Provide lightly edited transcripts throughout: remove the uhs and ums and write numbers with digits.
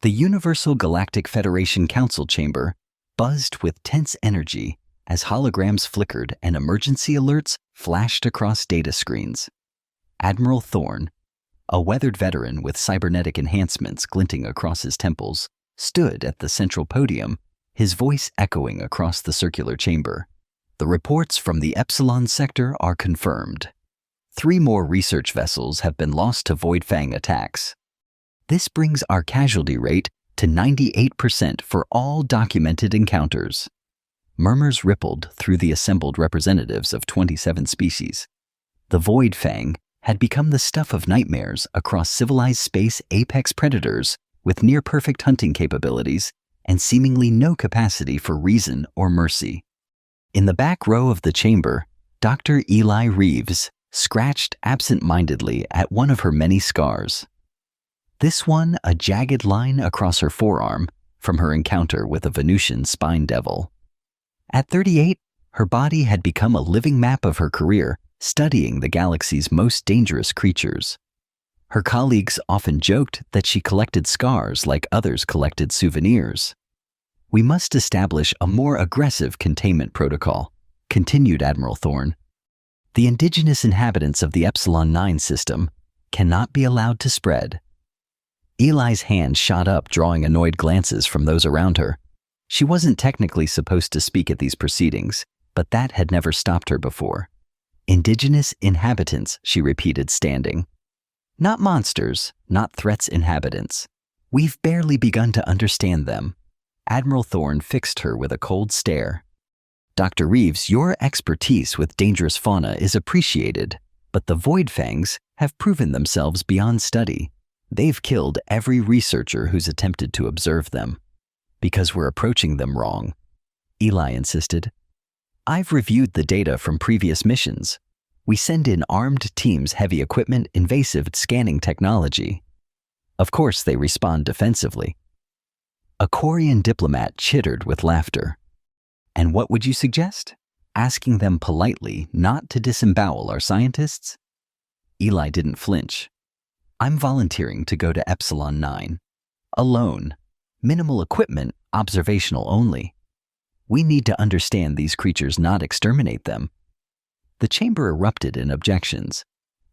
The Universal Galactic Federation Council chamber buzzed with tense energy as holograms flickered and emergency alerts flashed across data screens. Admiral Thorne, a weathered veteran with cybernetic enhancements glinting across his temples, stood at the central podium, his voice echoing across the circular chamber. The reports from the Epsilon sector are confirmed. 3 more research vessels have been lost to Void Fang attacks. This brings our casualty rate to 98% for all documented encounters. Murmurs rippled through the assembled representatives of 27 species. The Void Fang had become the stuff of nightmares across civilized space apex predators with near-perfect hunting capabilities and seemingly no capacity for reason or mercy. In the back row of the chamber, Dr. Eli Reeves scratched absent-mindedly at one of her many scars. This one a jagged line across her forearm from her encounter with a Venusian spine devil. At 38, her body had become a living map of her career, studying the galaxy's most dangerous creatures. Her colleagues often joked that she collected scars like others collected souvenirs. "We must establish a more aggressive containment protocol," continued Admiral Thorne. "The indigenous inhabitants of the Epsilon 9 system cannot be allowed to spread." Eli's hand shot up, drawing annoyed glances from those around her. She wasn't technically supposed to speak at these proceedings, but that had never stopped her before. "Indigenous inhabitants," she repeated, standing. "Not monsters, not threats inhabitants. We've barely begun to understand them." Admiral Thorne fixed her with a cold stare. "Dr. Reeves, your expertise with dangerous fauna is appreciated, but the Void Fangs have proven themselves beyond study. They've killed every researcher who's attempted to observe them." "Because we're approaching them wrong," Eli insisted. "I've reviewed the data from previous missions. We send in armed teams, heavy equipment, invasive scanning technology. Of course they respond defensively." A Quarian diplomat chittered with laughter. "And what would you suggest? Asking them politely not to disembowel our scientists?" Eli didn't flinch. "I'm volunteering to go to Epsilon 9. Alone. Minimal equipment, observational only. We need to understand these creatures, not exterminate them." The chamber erupted in objections,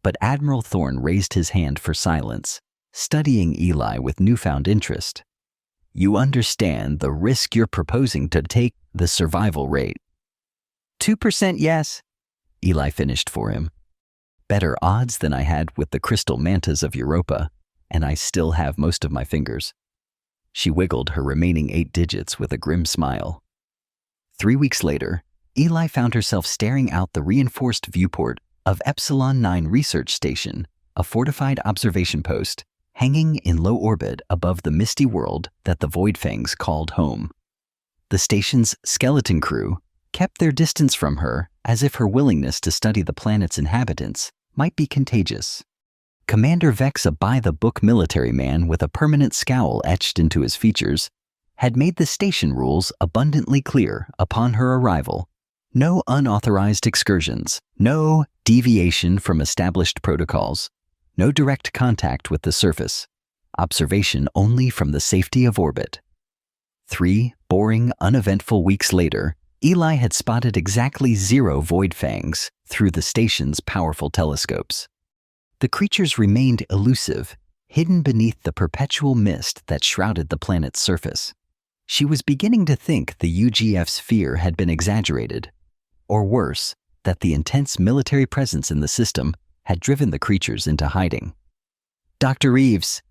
but Admiral Thorne raised his hand for silence, studying Eli with newfound interest. "You understand the risk you're proposing to take, the survival rate." 2% yes, Eli finished for him. "Better odds than I had with the crystal mantas of Europa, and I still have most of my fingers." She wiggled her remaining 8 digits with a grim smile. 3 weeks later, Eli found herself staring out the reinforced viewport of Epsilon 9 Research Station, a fortified observation post hanging in low orbit above the misty world that the Void Fangs called home. The station's skeleton crew kept their distance from her as if her willingness to study the planet's inhabitants might be contagious. Commander Vex, a by-the-book military man with a permanent scowl etched into his features, had made the station rules abundantly clear upon her arrival. No unauthorized excursions, no deviation from established protocols, no direct contact with the surface, observation only from the safety of orbit. 3 boring, uneventful weeks later, Eli had spotted exactly 0 Void Fangs through the station's powerful telescopes. The creatures remained elusive, hidden beneath the perpetual mist that shrouded the planet's surface. She was beginning to think the UGF's fear had been exaggerated, or worse, that the intense military presence in the system had driven the creatures into hiding. "Dr. Reeves!"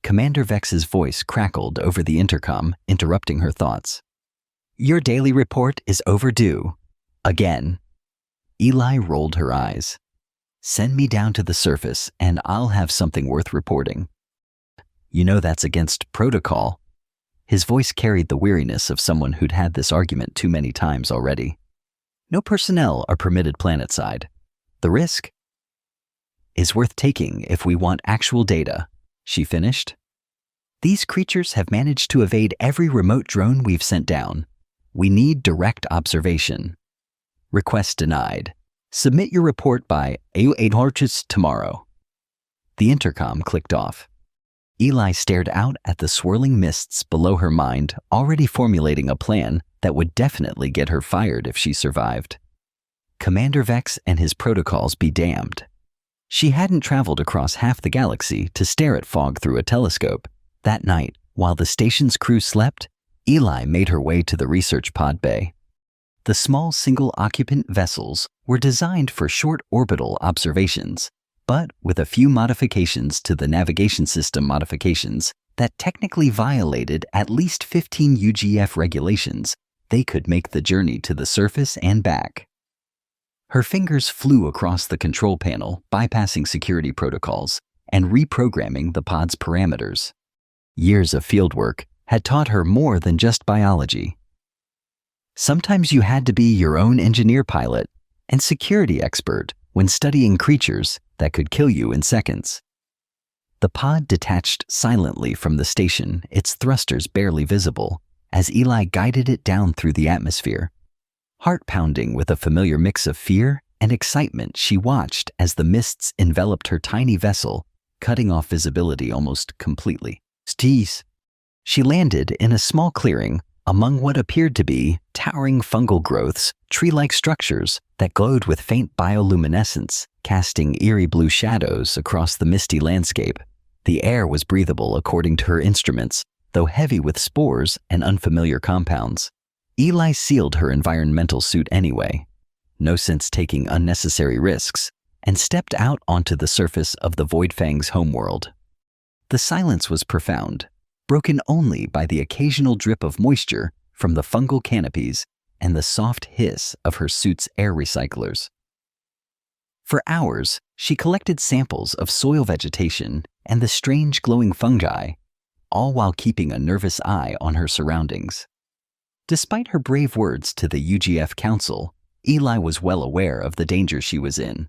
Commander Vex's voice crackled over the intercom, interrupting her thoughts. "Your daily report is overdue. Again." Eli rolled her eyes. "Send me down to the surface and I'll have something worth reporting." "You know that's against protocol." His voice carried the weariness of someone who'd had this argument too many times already. "No personnel are permitted planetside. The risk is worth taking if we want actual data," she finished. "These creatures have managed to evade every remote drone we've sent down. We need direct observation." "Request denied. Submit your report by 8 tomorrow." The intercom clicked off. Eli stared out at the swirling mists below her mind, already formulating a plan that would definitely get her fired if she survived. Commander Vex and his protocols be damned. She hadn't traveled across half the galaxy to stare at fog through a telescope. That night, while the station's crew slept, Eli made her way to the research pod bay. The small single-occupant vessels were designed for short orbital observations, but with a few modifications to the navigation system modifications that technically violated at least 15 UGF regulations, they could make the journey to the surface and back. Her fingers flew across the control panel, bypassing security protocols and reprogramming the pod's parameters. Years of fieldwork had taught her more than just biology. Sometimes you had to be your own engineer pilot and security expert when studying creatures that could kill you in seconds. The pod detached silently from the station, its thrusters barely visible, as Eli guided it down through the atmosphere. Heart pounding with a familiar mix of fear and excitement, she watched as the mists enveloped her tiny vessel, cutting off visibility almost completely. Steez. She landed in a small clearing among what appeared to be towering fungal growths, tree-like structures that glowed with faint bioluminescence, casting eerie blue shadows across the misty landscape. The air was breathable according to her instruments, though heavy with spores and unfamiliar compounds. Eli sealed her environmental suit anyway. No sense taking unnecessary risks, and stepped out onto the surface of the Void Fang's homeworld. The silence was profound, broken only by the occasional drip of moisture from the fungal canopies and the soft hiss of her suit's air recyclers. For hours, she collected samples of soil vegetation and the strange glowing fungi, all while keeping a nervous eye on her surroundings. Despite her brave words to the UGF Council, Eli was well aware of the danger she was in.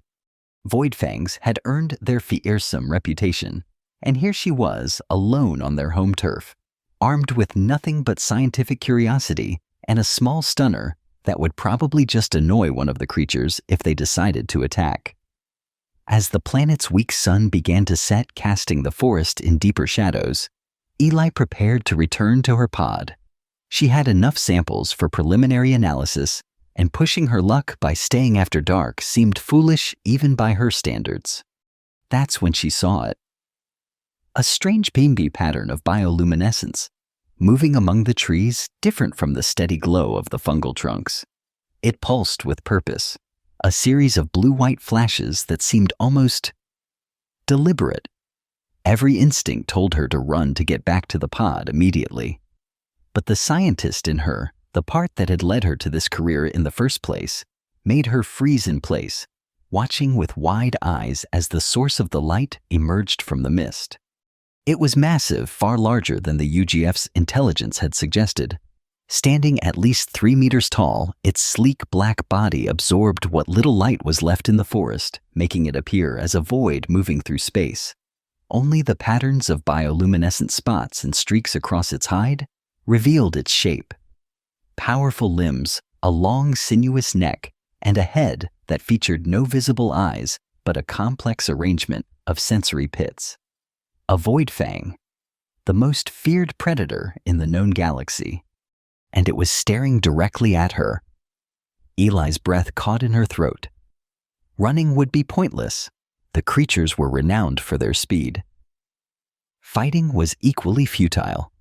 Void Fangs had earned their fearsome reputation, and here she was, alone on their home turf, armed with nothing but scientific curiosity and a small stunner that would probably just annoy one of the creatures if they decided to attack. As the planet's weak sun began to set, casting the forest in deeper shadows, Eli prepared to return to her pod. She had enough samples for preliminary analysis, and pushing her luck by staying after dark seemed foolish even by her standards. That's when she saw it. A strange beamby pattern of bioluminescence, moving among the trees different from the steady glow of the fungal trunks. It pulsed with purpose, a series of blue-white flashes that seemed almost deliberate. Every instinct told her to run to get back to the pod immediately. But the scientist in her, the part that had led her to this career in the first place, made her freeze in place, watching with wide eyes as the source of the light emerged from the mist. It was massive, far larger than the UGF's intelligence had suggested. Standing at least 3 meters tall, its sleek black body absorbed what little light was left in the forest, making it appear as a void moving through space. Only the patterns of bioluminescent spots and streaks across its hide revealed its shape. Powerful limbs, a long sinuous neck, and a head that featured no visible eyes but a complex arrangement of sensory pits. A Void Fang, the most feared predator in the known galaxy, and it was staring directly at her. Eli's breath caught in her throat. Running would be pointless. The creatures were renowned for their speed. Fighting was equally futile.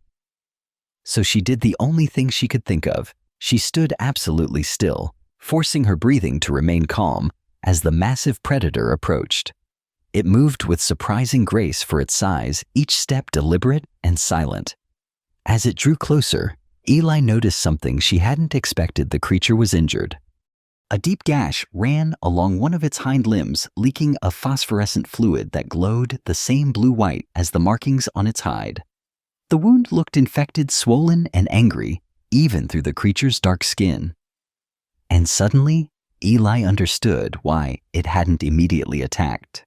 So she did the only thing she could think of. She stood absolutely still, forcing her breathing to remain calm as the massive predator approached. It moved with surprising grace for its size, each step deliberate and silent. As it drew closer, Eli noticed something she hadn't expected. The creature was injured. A deep gash ran along one of its hind limbs, leaking a phosphorescent fluid that glowed the same blue-white as the markings on its hide. The wound looked infected, swollen, and angry, even through the creature's dark skin. And suddenly, Eli understood why it hadn't immediately attacked.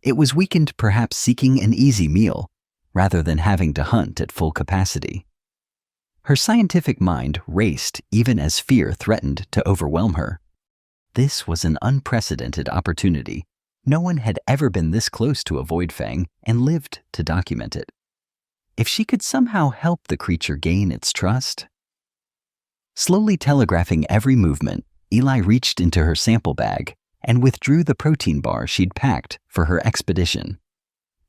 It was weakened, perhaps seeking an easy meal, rather than having to hunt at full capacity. Her scientific mind raced even as fear threatened to overwhelm her. This was an unprecedented opportunity, No one had ever been this close to a void fang and lived to document it. If she could somehow help the creature gain its trust. Slowly telegraphing every movement, Eli reached into her sample bag and withdrew the protein bar she'd packed for her expedition.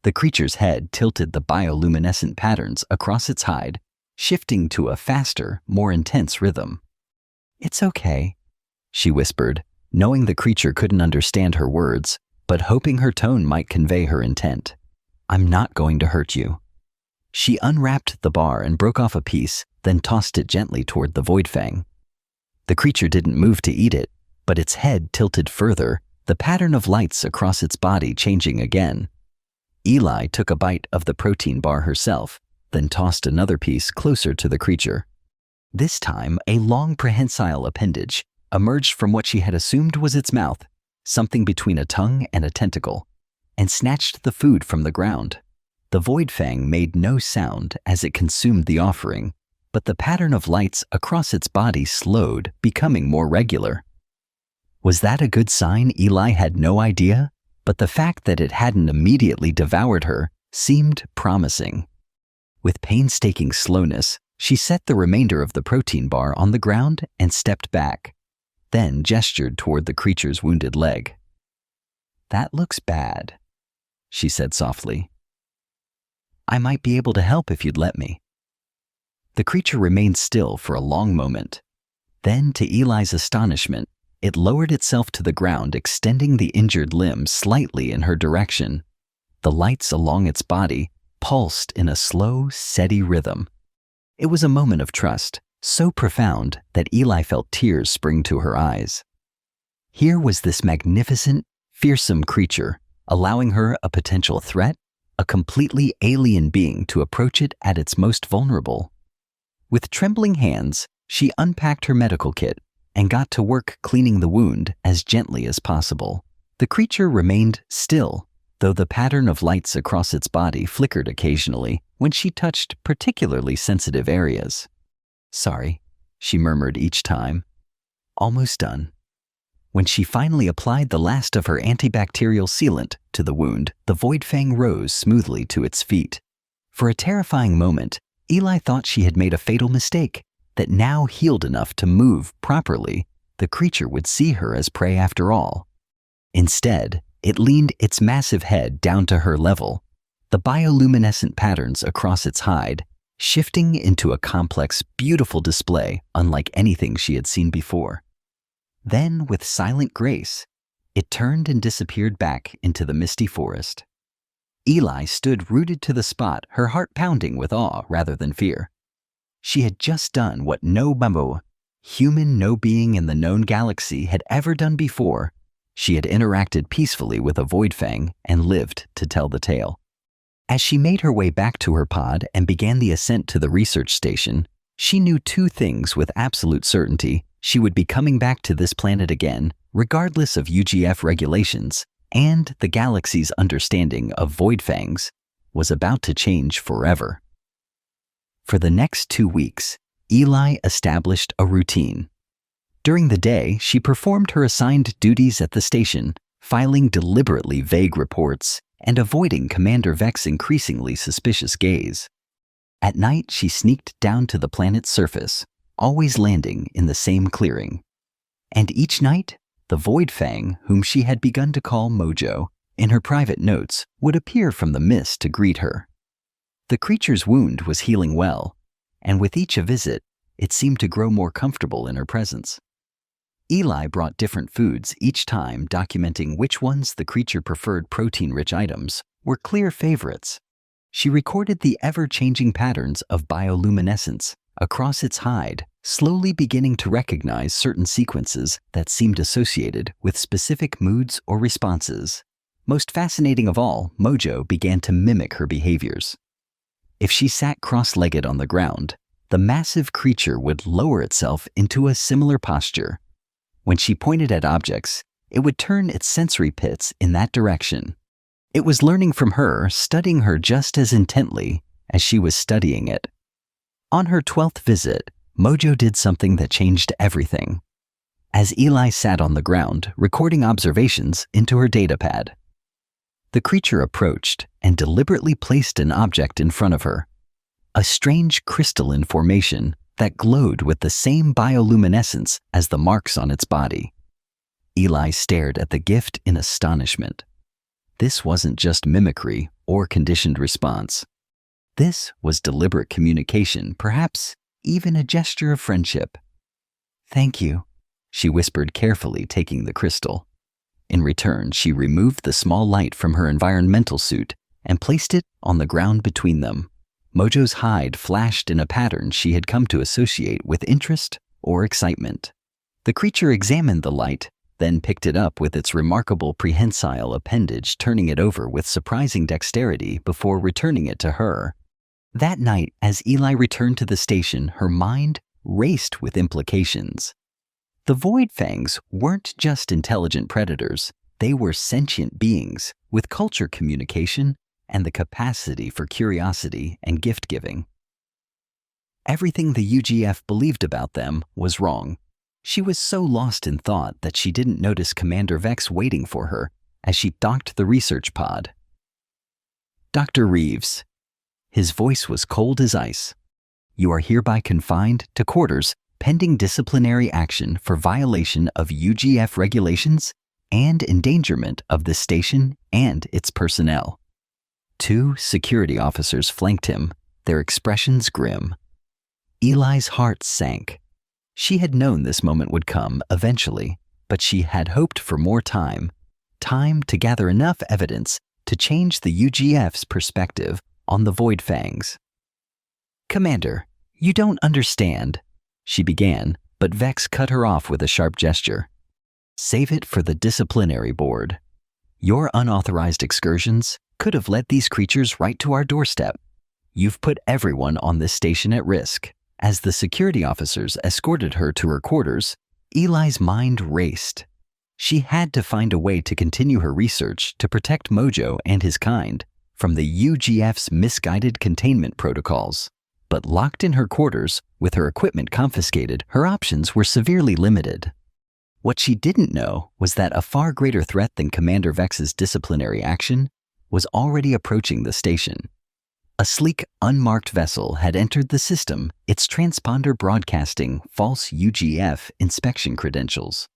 The creature's head tilted the bioluminescent patterns across its hide, shifting to a faster, more intense rhythm. "It's okay," she whispered, knowing the creature couldn't understand her words, but hoping her tone might convey her intent. "I'm not going to hurt you." She unwrapped the bar and broke off a piece, then tossed it gently toward the void fang. The creature didn't move to eat it, but its head tilted further, the pattern of lights across its body changing again. Eli took a bite of the protein bar herself, then tossed another piece closer to the creature. This time, a long prehensile appendage emerged from what she had assumed was its mouth, something between a tongue and a tentacle, and snatched the food from the ground. The void fang made no sound as it consumed the offering, but the pattern of lights across its body slowed, becoming more regular. Was that a good sign? Eli had no idea, but the fact that it hadn't immediately devoured her seemed promising. With painstaking slowness, she set the remainder of the protein bar on the ground and stepped back, then gestured toward the creature's wounded leg. "That looks bad," she said softly. "I might be able to help if you'd let me." The creature remained still for a long moment. Then, to Eli's astonishment, it lowered itself to the ground, extending the injured limb slightly in her direction. The lights along its body pulsed in a slow, steady rhythm. It was a moment of trust, so profound that Eli felt tears spring to her eyes. Here was this magnificent, fearsome creature, allowing her a potential threat, a completely alien being to approach it at its most vulnerable. With trembling hands, she unpacked her medical kit and got to work cleaning the wound as gently as possible. The creature remained still, though the pattern of lights across its body flickered occasionally when she touched particularly sensitive areas. "Sorry," she murmured each time. "Almost done." When she finally applied the last of her antibacterial sealant to the wound, the void fang rose smoothly to its feet. For a terrifying moment, Eli thought she had made a fatal mistake, that now healed enough to move properly, the creature would see her as prey after all. Instead, it leaned its massive head down to her level, the bioluminescent patterns across its hide shifting into a complex, beautiful display unlike anything she had seen before. Then, with silent grace, it turned and disappeared back into the misty forest. Eli stood rooted to the spot, her heart pounding with awe rather than fear. She had just done what no human no being in the known galaxy had ever done before. She had interacted peacefully with a void fang and lived to tell the tale. As she made her way back to her pod and began the ascent to the research station, she knew two things with absolute certainty. She would be coming back to this planet again, regardless of UGF regulations, and the galaxy's understanding of void fangs was about to change forever. For the next 2 weeks, Eli established a routine. During the day, she performed her assigned duties at the station, filing deliberately vague reports and avoiding Commander Vex's increasingly suspicious gaze. At night, she sneaked down to the planet's surface, always landing in the same clearing. And each night, the void fang, whom she had begun to call Mojo, in her private notes, would appear from the mist to greet her. The creature's wound was healing well, and with each visit, it seemed to grow more comfortable in her presence. Eli brought different foods each time, documenting which ones the creature preferred. Protein-rich items were clear favorites. She recorded the ever-changing patterns of bioluminescence across its hide, slowly beginning to recognize certain sequences that seemed associated with specific moods or responses. Most fascinating of all, Mojo began to mimic her behaviors. If she sat cross-legged on the ground, the massive creature would lower itself into a similar posture. When she pointed at objects, it would turn its sensory pits in that direction. It was learning from her, studying her just as intently as she was studying it. On her 12th visit, Mojo did something that changed everything. As Eli sat on the ground, recording observations into her datapad, The creature approached and deliberately placed an object in front of her, a strange crystalline formation that glowed with the same bioluminescence as the marks on its body. Eli stared at the gift in astonishment. This wasn't just mimicry or conditioned response. This was deliberate communication, perhaps even a gesture of friendship. "Thank you," she whispered carefully, taking the crystal. In return, she removed the small light from her environmental suit and placed it on the ground between them. Mojo's hide flashed in a pattern she had come to associate with interest or excitement. The creature examined the light, then picked it up with its remarkable prehensile appendage, turning it over with surprising dexterity before returning it to her. That night, as Eli returned to the station, her mind raced with implications. The Void Fangs weren't just intelligent predators. They were sentient beings with culture communication and the capacity for curiosity and gift-giving. Everything the UGF believed about them was wrong. She was so lost in thought that she didn't notice Commander Vex waiting for her as she docked the research pod. "Dr. Reeves." His voice was cold as ice. "You are hereby confined to quarters pending disciplinary action for violation of UGF regulations and endangerment of the station and its personnel." 2 security officers flanked him, their expressions grim. Eli's heart sank. She had known this moment would come eventually, but she had hoped for more time to gather enough evidence to change the UGF's perspective on the Void Fangs. "Commander, you don't understand," she began, but Vex cut her off with a sharp gesture. "Save it for the disciplinary board. Your unauthorized excursions could have led these creatures right to our doorstep. You've put everyone on this station at risk." As the security officers escorted her to her quarters, Eli's mind raced. She had to find a way to continue her research to protect Mojo and his kind from the UGF's misguided containment protocols. But locked in her quarters, with her equipment confiscated, her options were severely limited. What she didn't know was that a far greater threat than Commander Vex's disciplinary action was already approaching the station. A sleek, unmarked vessel had entered the system, its transponder broadcasting false UGF inspection credentials.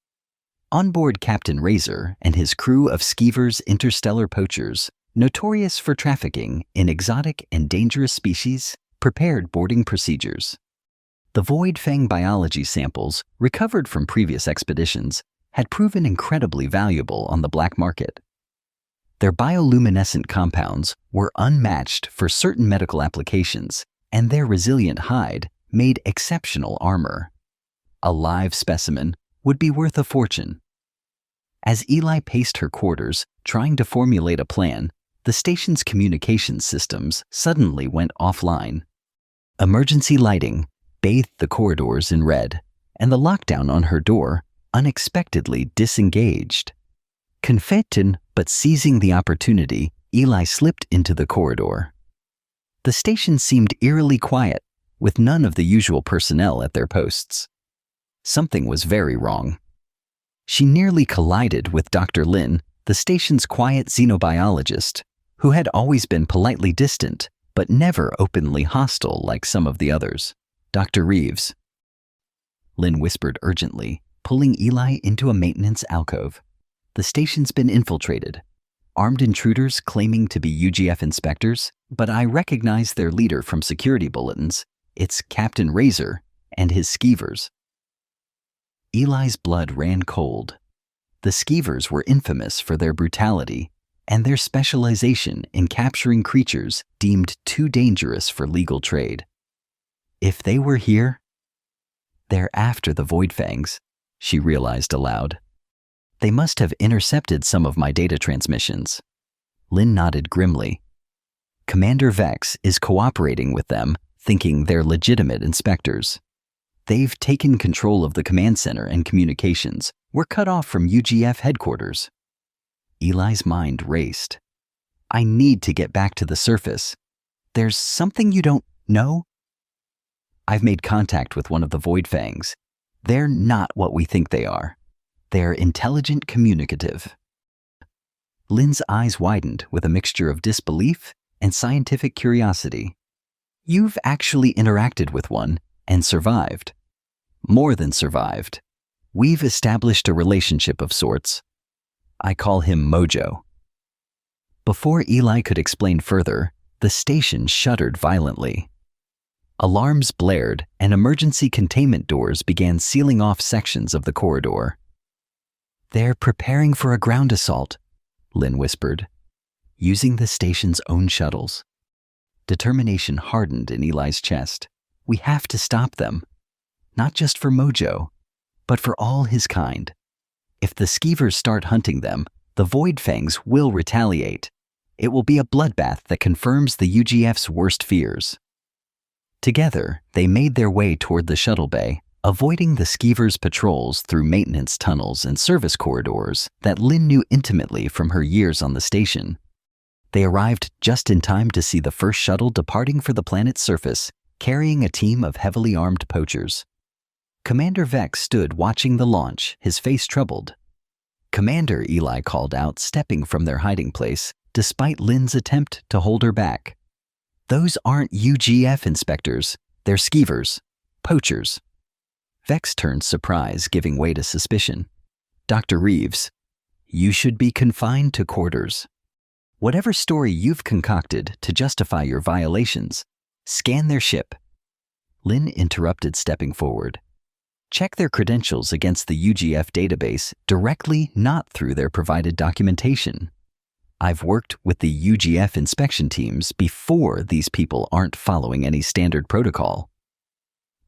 On board Captain Razor and his crew of skeevers interstellar poachers, notorious for trafficking in exotic and dangerous species, prepared boarding procedures. The Void Fang biology samples, recovered from previous expeditions, had proven incredibly valuable on the black market. Their bioluminescent compounds were unmatched for certain medical applications, and their resilient hide made exceptional armor. A live specimen would be worth a fortune. As Eli paced her quarters, trying to formulate a plan, the station's communications systems suddenly went offline. Emergency lighting bathed the corridors in red, and the lockdown on her door unexpectedly disengaged. Confident but seizing the opportunity, Eli slipped into the corridor. The station seemed eerily quiet, with none of the usual personnel at their posts. Something was very wrong. She nearly collided with Dr. Lin, the station's quiet xenobiologist, who had always been politely distant, but never openly hostile like some of the others. "Dr. Reeves," Lin whispered urgently, pulling Eli into a maintenance alcove. "The station's been infiltrated. Armed intruders claiming to be UGF inspectors, but I recognize their leader from security bulletins. It's Captain Razor and his skeevers." Eli's blood ran cold. The skeevers were infamous for their brutality and their specialization in capturing creatures deemed too dangerous for legal trade. If they were here, they're after the Void Fangs, she realized aloud. They must have intercepted some of my data transmissions. Lin nodded grimly. Commander Vex is cooperating with them, thinking they're legitimate inspectors. They've taken control of the command center and communications. We're cut off from UGF headquarters. Eli's mind raced. I need to get back to the surface. There's something you don't know? I've made contact with one of the Void Fangs. They're not what we think they are. They're intelligent communicative. Lynn's eyes widened with a mixture of disbelief and scientific curiosity. You've actually interacted with one and survived. More than survived. We've established a relationship of sorts. I call him Mojo. Before Eli could explain further, the station shuddered violently. Alarms blared and emergency containment doors began sealing off sections of the corridor. They're preparing for a ground assault, Lynn whispered, using the station's own shuttles. Determination hardened in Eli's chest. We have to stop them. Not just for Mojo, but for all his kind. If the Skeevers start hunting them, the Void Fangs will retaliate. It will be a bloodbath that confirms the UGF's worst fears. Together, they made their way toward the shuttle bay, avoiding the Skeevers' patrols through maintenance tunnels and service corridors that Lynn knew intimately from her years on the station. They arrived just in time to see the first shuttle departing for the planet's surface, carrying a team of heavily armed poachers. Commander Vex stood watching the launch, his face troubled. Commander, Eli called out, stepping from their hiding place, despite Lynn's attempt to hold her back. Those aren't UGF inspectors, they're Skeevers, poachers. Vex turned surprise, giving way to suspicion. Dr. Reeves, you should be confined to quarters. Whatever story you've concocted to justify your violations, scan their ship. Lynn interrupted, stepping forward. Check their credentials against the UGF database directly, not through their provided documentation. I've worked with the UGF inspection teams before. These people aren't following any standard protocol.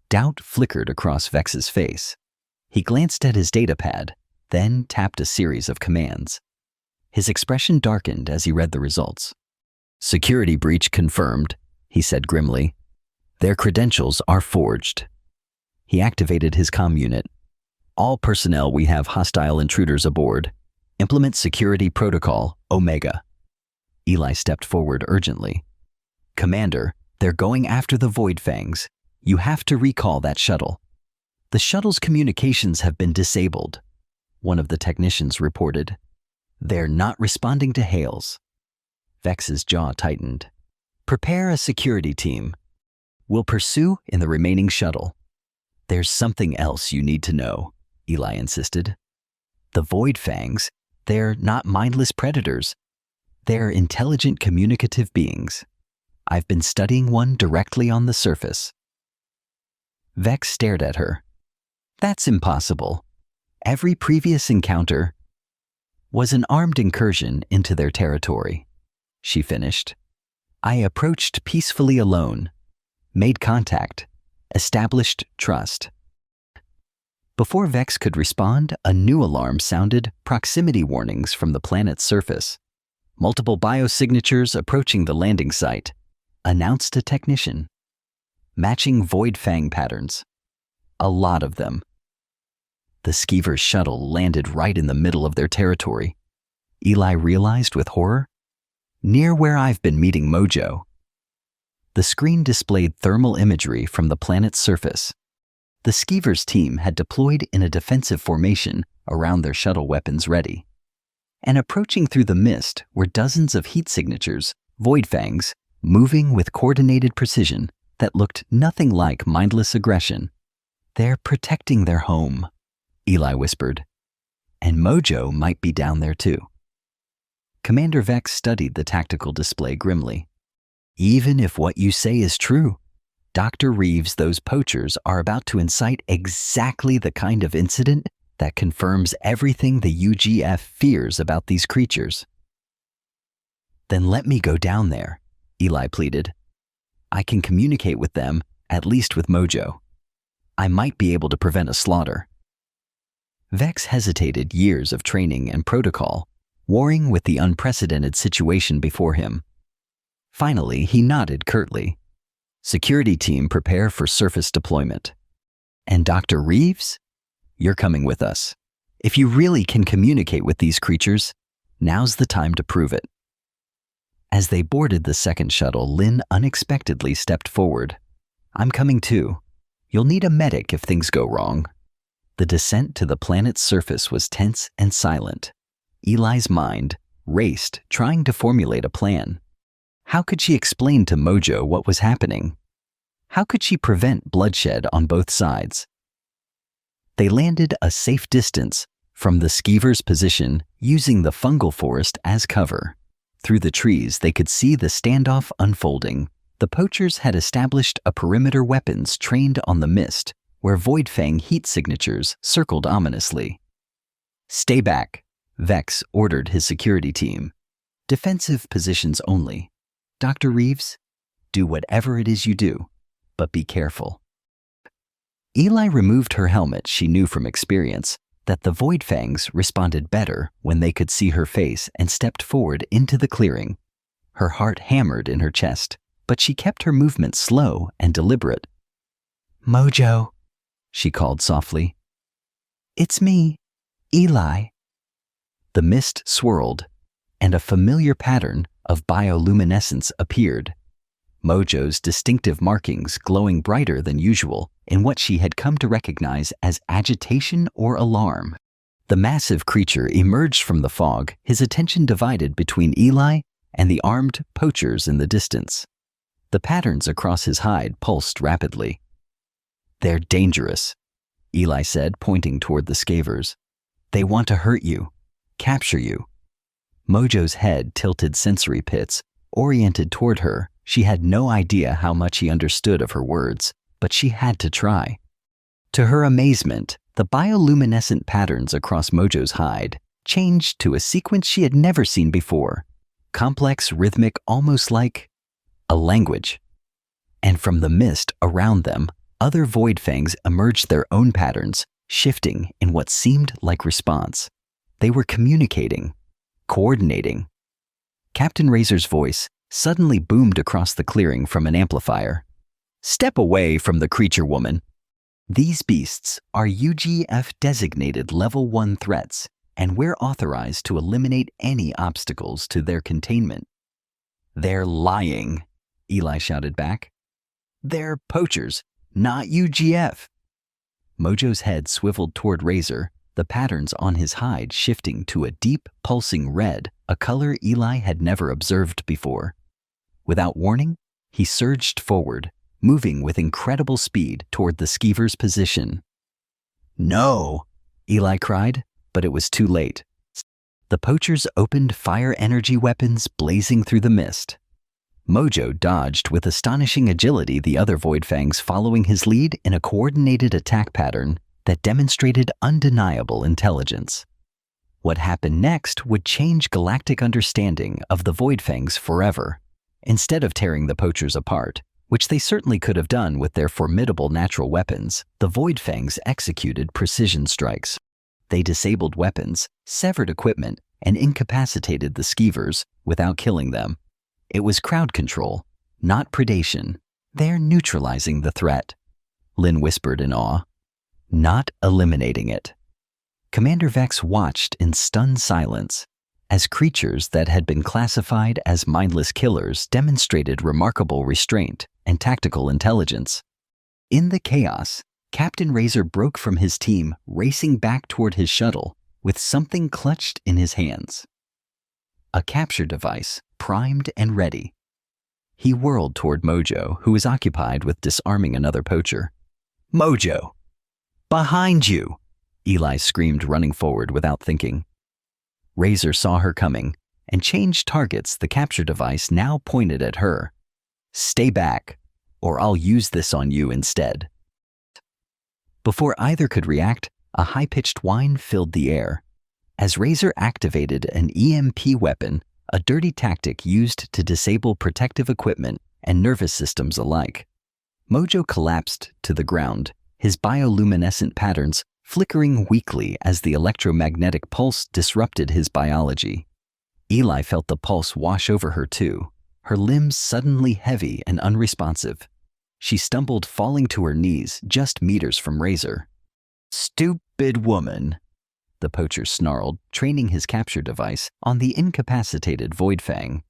Doubt flickered across Vex's face. He glanced at his datapad, then tapped a series of commands. His expression darkened as he read the results. Security breach confirmed, he said grimly. Their credentials are forged. He activated his comm unit. All personnel, we have hostile intruders aboard. Implement security protocol, Omega. Eli stepped forward urgently. Commander, they're going after the Void Fangs. You have to recall that shuttle. The shuttle's communications have been disabled, one of the technicians reported. They're not responding to hails. Vex's jaw tightened. Prepare a security team. We'll pursue in the remaining shuttle. There's something else you need to know, Eli insisted. The Void Fangs, they're not mindless predators. They're intelligent, communicative beings. I've been studying one directly on the surface. Vex stared at her. That's impossible. Every previous encounter was an armed incursion into their territory, she finished. I approached peacefully alone, made contact, established trust. Before Vex could respond, a new alarm sounded, proximity warnings from the planet's surface. Multiple biosignatures approaching the landing site, announced a technician. Matching Void Fang patterns. A lot of them. The Skeever shuttle landed right in the middle of their territory. Eli realized with horror. Near where I've been meeting Mojo. The screen displayed thermal imagery from the planet's surface. The Skeevers team had deployed in a defensive formation around their shuttle weapons ready. And approaching through the mist were dozens of heat signatures, Void Fangs, moving with coordinated precision that looked nothing like mindless aggression. They're protecting their home, Eli whispered. And Mojo might be down there too. Commander Vex studied the tactical display grimly. Even if what you say is true, Dr. Reeves, those poachers are about to incite exactly the kind of incident that confirms everything the UGF fears about these creatures. Then let me go down there, Eli pleaded. I can communicate with them, at least with Mojo. I might be able to prevent a slaughter. Vex hesitated, years of training and protocol, warring with the unprecedented situation before him. Finally, he nodded curtly. Security team, prepare for surface deployment. And Dr. Reeves? You're coming with us. If you really can communicate with these creatures, now's the time to prove it. As they boarded the second shuttle, Lynn unexpectedly stepped forward. I'm coming too. You'll need a medic if things go wrong. The descent to the planet's surface was tense and silent. Eli's mind, raced, trying to formulate a plan. How could she explain to Mojo what was happening? How could she prevent bloodshed on both sides? They landed a safe distance from the skeever's position, using the fungal forest as cover. Through the trees, they could see the standoff unfolding. The poachers had established a perimeter weapons trained on the mist, where Void Fang heat signatures circled ominously. "Stay back," Vex ordered his security team. "Defensive positions only. Dr. Reeves, do whatever it is you do, but be careful." Eli removed her helmet. She knew from experience that the Void Fangs responded better when they could see her face, and stepped forward into the clearing. Her heart hammered in her chest, but she kept her movements slow and deliberate. "Mojo," she called softly. "It's me, Eli." The mist swirled, and a familiar pattern of bioluminescence appeared. Mojo's distinctive markings glowing brighter than usual in what she had come to recognize as agitation or alarm. The massive creature emerged from the fog, his attention divided between Eli and the armed poachers in the distance. The patterns across his hide pulsed rapidly. "They're dangerous," Eli said, pointing toward the scavers. "They want to hurt you, capture you." Mojo's head tilted sensory pits, oriented toward her. She had no idea how much he understood of her words, but she had to try. To her amazement, the bioluminescent patterns across Mojo's hide changed to a sequence she had never seen before, complex, rhythmic, almost like a language. And from the mist around them, other Void Fangs emerged, their own patterns, shifting in what seemed like response. They were communicating, coordinating. Captain Razor's voice suddenly boomed across the clearing from an amplifier. "Step away from the creature, woman. These beasts are UGF-designated Level 1 threats, and we're authorized to eliminate any obstacles to their containment." "They're lying," Eli shouted back. "They're poachers, not UGF." Mojo's head swiveled toward Razor, the patterns on his hide shifting to a deep, pulsing red, a color Eli had never observed before. Without warning, he surged forward, moving with incredible speed toward the skeever's position. "No!" Eli cried, but it was too late. The poachers opened fire energy weapons, blazing through the mist. Mojo dodged with astonishing agility, the other Void Fangs following his lead in a coordinated attack pattern that demonstrated undeniable intelligence. What happened next would change galactic understanding of the Void Fangs forever. Instead of tearing the poachers apart, which they certainly could have done with their formidable natural weapons, the Void Fangs executed precision strikes. They disabled weapons, severed equipment, and incapacitated the skeevers without killing them. It was crowd control, not predation. "They're neutralizing the threat," Lynn whispered in awe, "not eliminating it." Commander Vex watched in stunned silence as creatures that had been classified as mindless killers demonstrated remarkable restraint and tactical intelligence. In the chaos, Captain Razor broke from his team, racing back toward his shuttle with something clutched in his hands. A capture device, primed and ready. He whirled toward Mojo, who was occupied with disarming another poacher. "Mojo! Behind you!" Eli screamed, running forward without thinking. Razor saw her coming and changed targets. The capture device now pointed at her. "Stay back, or I'll use this on you instead." Before either could react, a high-pitched whine filled the air. As Razor activated an EMP weapon, a dirty tactic used to disable protective equipment and nervous systems alike. Mojo collapsed to the ground, his bioluminescent patterns flickering weakly as the electromagnetic pulse disrupted his biology. Eli felt the pulse wash over her too, her limbs suddenly heavy and unresponsive. She stumbled, falling to her knees just meters from Razor. "Stupid woman," the poacher snarled, training his capture device on the incapacitated Void Fang.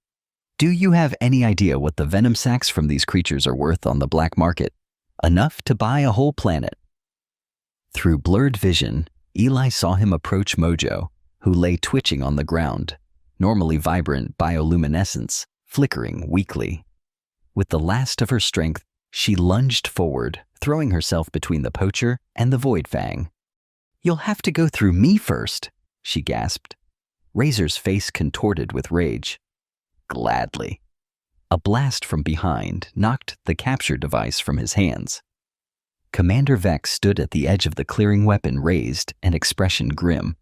"Do you have any idea what the venom sacs from these creatures are worth on the black market? Enough to buy a whole planet." Through blurred vision, Eli saw him approach Mojo, who lay twitching on the ground. normally vibrant bioluminescence, flickering weakly. With the last of her strength, she lunged forward, throwing herself between the poacher and the Void Fang. "You'll have to go through me first," she gasped. Razor's face contorted with rage. "Gladly." A blast from behind knocked the capture device from his hands. Commander Vex stood at the edge of the clearing, weapon raised and expression grim.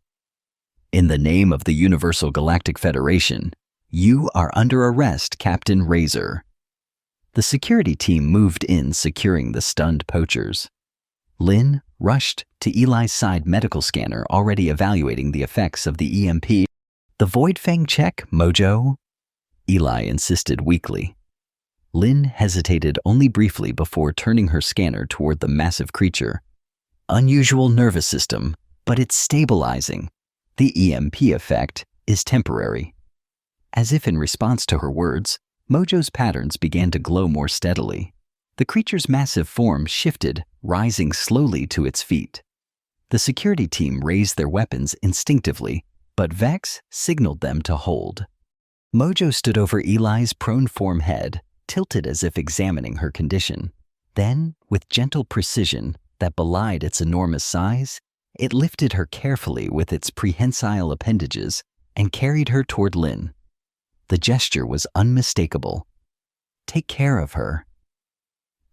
"In the name of the Universal Galactic Federation, you are under arrest, Captain Razor." The security team moved in, securing the stunned poachers. Lin rushed to Eli's side medical scanner, already evaluating the effects of the EMP. "The Void Fang check, Mojo?" Eli insisted weakly. Lin hesitated only briefly before turning her scanner toward the massive creature. "Unusual nervous system, but it's stabilizing. The EMP effect is temporary." As if in response to her words, Mojo's patterns began to glow more steadily. The creature's massive form shifted, rising slowly to its feet. The security team raised their weapons instinctively, but Vex signaled them to hold. Mojo stood over Eli's prone form head, tilted as if examining her condition. Then, with gentle precision that belied its enormous size, it lifted her carefully with its prehensile appendages and carried her toward Lin. The gesture was unmistakable. "Take care of her."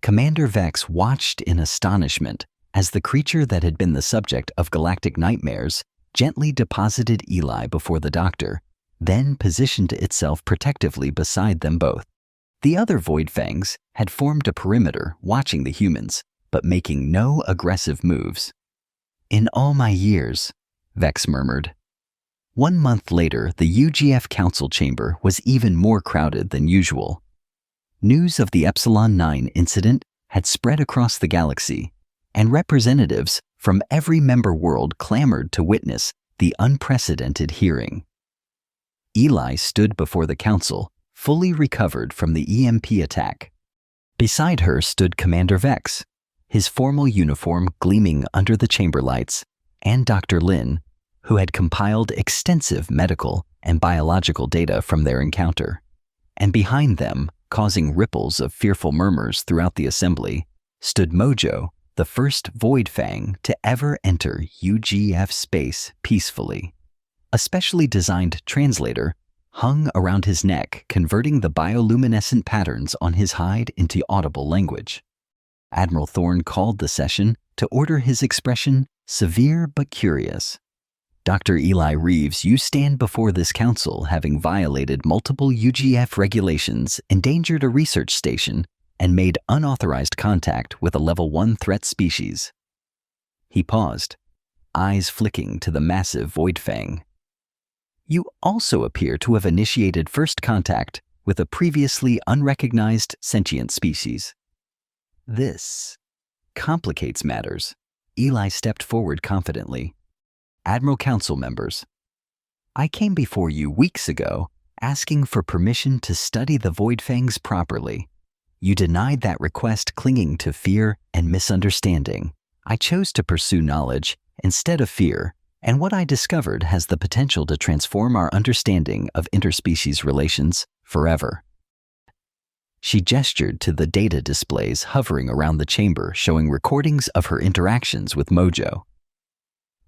Commander Vex watched in astonishment as the creature that had been the subject of galactic nightmares gently deposited Eli before the doctor, then positioned itself protectively beside them both. The other Void Fangs had formed a perimeter, watching the humans, but making no aggressive moves. "In all my years," Vex murmured. 1 month later, the UGF Council chamber was even more crowded than usual. News of the Epsilon 9 incident had spread across the galaxy, and representatives from every member world clamored to witness the unprecedented hearing. Eli stood before the council, fully recovered from the EMP attack. Beside her stood Commander Vex, his formal uniform gleaming under the chamber lights, and Dr. Lin, who had compiled extensive medical and biological data from their encounter. And behind them, causing ripples of fearful murmurs throughout the assembly, stood Mojo, the first Void Fang to ever enter UGF space peacefully. A specially designed translator hung around his neck, converting the bioluminescent patterns on his hide into audible language. Admiral Thorne called the session to order, his expression severe but curious. "Dr. Eli Reeves, you stand before this council having violated multiple UGF regulations, endangered a research station, and made unauthorized contact with a Level 1 threat species." He paused, eyes flicking to the massive Void Fang. "You also appear to have initiated first contact with a previously unrecognized sentient species. This complicates matters." Eli stepped forward confidently. "Admiral Council members, I came before you weeks ago asking for permission to study the Void Fangs properly. You denied that request, clinging to fear and misunderstanding. I chose to pursue knowledge instead of fear, and what I discovered has the potential to transform our understanding of interspecies relations forever." She gestured to the data displays hovering around the chamber, showing recordings of her interactions with Mojo.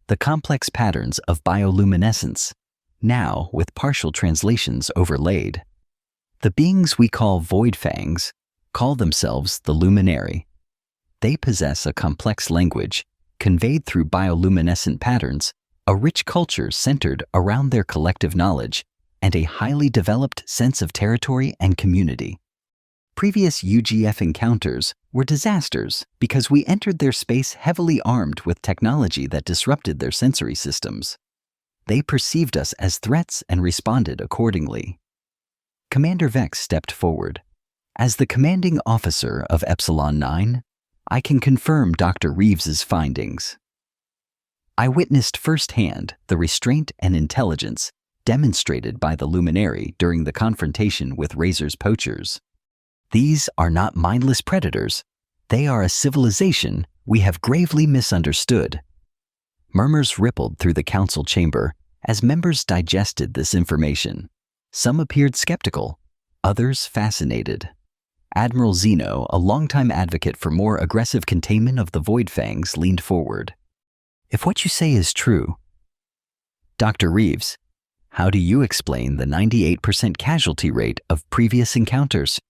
The complex patterns of bioluminescence, now with partial translations overlaid. The beings we call Void Fangs call themselves the Luminary. They possess a complex language, conveyed through bioluminescent patterns, a rich culture centered around their collective knowledge, and a highly developed sense of territory and community. Previous UGF encounters were disasters because we entered their space heavily armed with technology that disrupted their sensory systems. They perceived us as threats and responded accordingly. Commander Vex stepped forward. "As the commanding officer of Epsilon 9, I can confirm Dr. Reeves's findings. I witnessed firsthand the restraint and intelligence demonstrated by the Luminary during the confrontation with Razor's poachers. These are not mindless predators. They are a civilization we have gravely misunderstood." Murmurs rippled through the council chamber, As members digested this information, some appeared skeptical, others fascinated. Admiral Zeno, a longtime advocate for more aggressive containment of the Void Fangs, leaned forward. "If what you say is true, Dr. Reeves, how do you explain the 98% casualty rate of previous encounters?"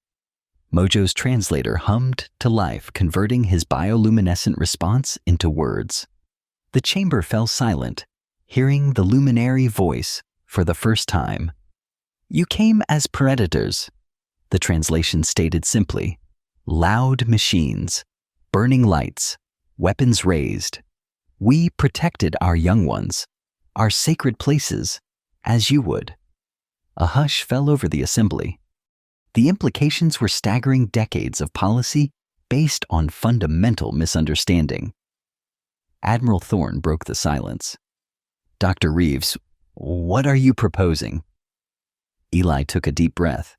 Mojo's translator hummed to life, converting his bioluminescent response into words. The chamber fell silent, hearing the luminary voice for the first time. "You came as predators," the translation stated simply. "Loud machines, burning lights, weapons raised. We protected our young ones, our sacred places, as you would." A hush fell over the assembly. The implications were staggering decades of policy based on fundamental misunderstanding. Admiral Thorne broke the silence. "Dr. Reeves, what are you proposing?" Eli took a deep breath.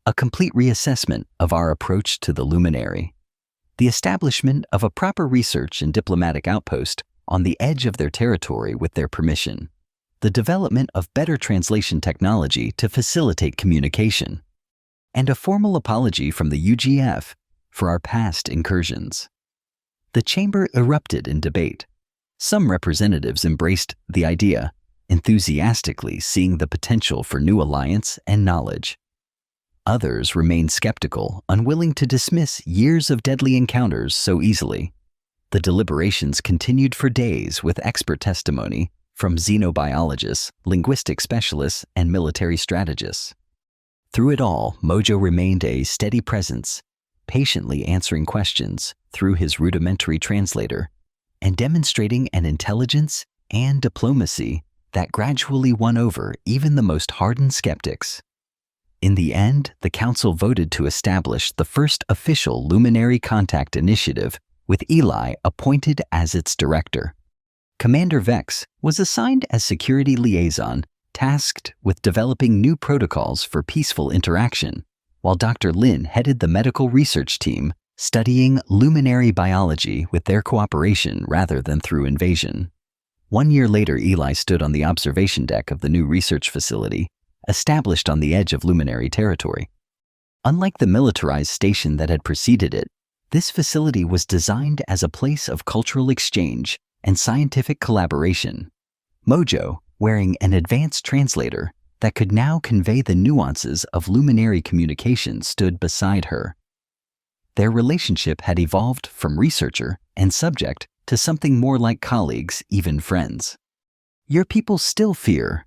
"A complete reassessment of our approach to the luminary. The establishment of a proper research and diplomatic outpost on the edge of their territory with their permission. The development of better translation technology to facilitate communication. And a formal apology from the UGF for our past incursions." The chamber erupted in debate. Some representatives embraced the idea, enthusiastically seeing the potential for new alliance and knowledge. Others remained skeptical, unwilling to dismiss years of deadly encounters so easily. The deliberations continued for days with expert testimony from xenobiologists, linguistic specialists, and military strategists. Through it all, Mojo remained a steady presence, patiently answering questions through his rudimentary translator, and demonstrating an intelligence and diplomacy that gradually won over even the most hardened skeptics. In the end, the Council voted to establish the first official Luminary Contact Initiative, with Eli appointed as its director. Commander Vex was assigned as security liaison, tasked with developing new protocols for peaceful interaction, while Dr. Lin headed the medical research team, studying luminary biology with their cooperation rather than through invasion. 1 year later, Eli stood on the observation deck of the new research facility, established on the edge of luminary territory. Unlike the militarized station that had preceded it, this facility was designed as a place of cultural exchange and scientific collaboration. Mojo, wearing an advanced translator that could now convey the nuances of luminary communication, stood beside her. Their relationship had evolved from researcher and subject to something more like colleagues, even friends. "Your people still fear."